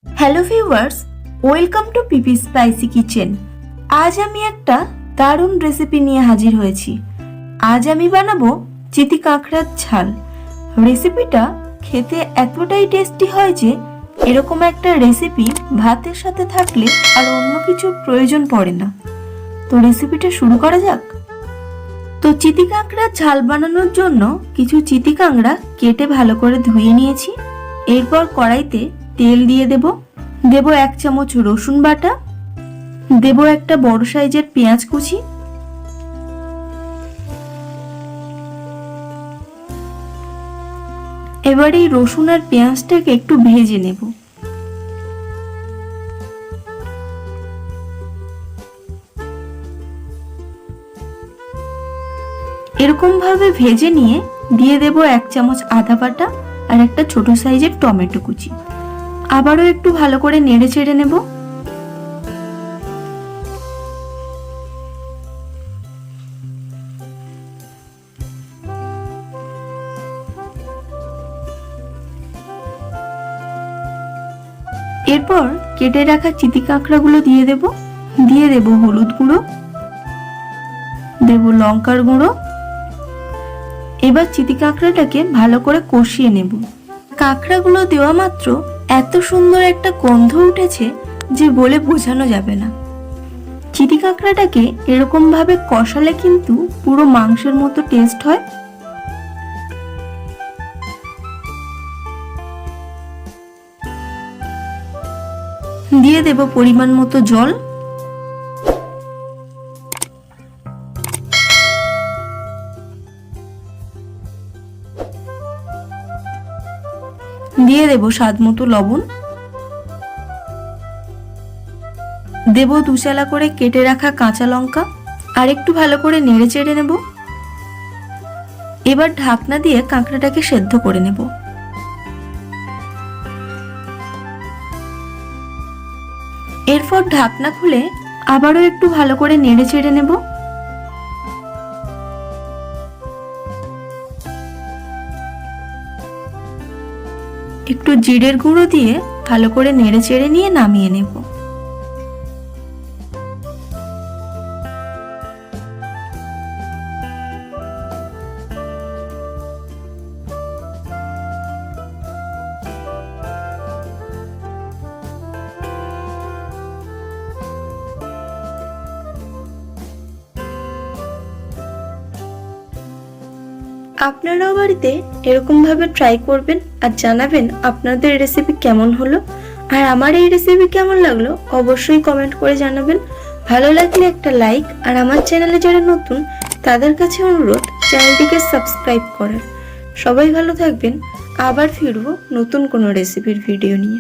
Hello viewers, welcome to PP spicy kitchen. আজ আমি একটা দারুণ রেসিপি নিয়ে হাজির হয়েছি। আজ আমি বানাবো চিতি কাঁকড়ার ঝাল। রেসিপিটা খেতে এতটাই টেস্টি হয় যে এরকম একটা রেসিপি ভাতের সাথে থাকলে আর অন্য কিছুর প্রয়োজন পড়ে না। তো রেসিপিটা শুরু করা যাক। তো চিতি কাঁকড়ার ঝাল বানানোর জন্য কিছু চিতি কাঁকড়া কেটে ভালো করে ধুয়ে নিয়েছি। এরপর কড়াইতে তেল দিয়ে দেব 1 চামচ রসুন বাটা, দেব একটা বড় সাইজের পেঁয়াজ কুচি, এবার এই রসুন আর পেঁয়াজটাকে একটু ভেজে নেব। এরকম ভাবে ভেজে নিয়ে দিয়ে দেব 1 চামচ আদা বাটা আর একটা ছোট সাইজের টমেটো কুচি। আবারও একটু ভালো করে নেড়ে চেড়ে নেব। এরপর কেটে রাখা চিতি কাঁকড়াগুলো দিয়ে দেব হলুদ গুঁড়ো, দেব লঙ্কার গুঁড়ো। এবার চিতি কাঁকড়াটাকে ভালো করে কষিয়ে নেব। কাঁকড়াগুলো দেওয়া মাত্র এত সুন্দর একটা গন্ধ উঠেছে যে বলে বোঝানো যাবে না। চিতি কাঁকড়াটাকে এরকম ভাবে কষালে কিন্তু পুরো মাংসের মতো টেস্ট হয়। দিয়ে দেব পরিমাণ মতো জল। দিয়ে দেব স্বাদ মতো লবণ। দেব 2 চালা করে কেটে রাখা কাঁচা লঙ্কা আর একটু ভালো করে নেড়ে চেড়ে নেব। এবার ঢাকনা দিয়ে কাঁকড়াটাকে সেদ্ধ করে নেব। এরপর ঢাকনা খুলে আবারও একটু ভালো করে নেড়ে চেড়ে নেব। একটু জিরের গুঁড়ো দিয়ে ভালো করে নেড়ে চেড়ে নিয়ে নামিয়ে নেব। আপনারাও বাড়িতে এরকম ভাবে ট্রাই করবেন আর জানাবেন আপনাদের রেসিপি কেমন হলো। আর আমার এই রেসিপি কেমন লাগলো অবশ্যই কমেন্ট করে জানাবেন। ভালো লাগলে একটা লাইক, আর আমার চ্যানেলে যারা নতুন তাদের কাছে অনুরোধ চ্যানেলটিকে সাবস্ক্রাইব করার। সবাই ভালো থাকবেন। আবার ফিরবো নতুন কোনো রেসিপির ভিডিও নিয়ে।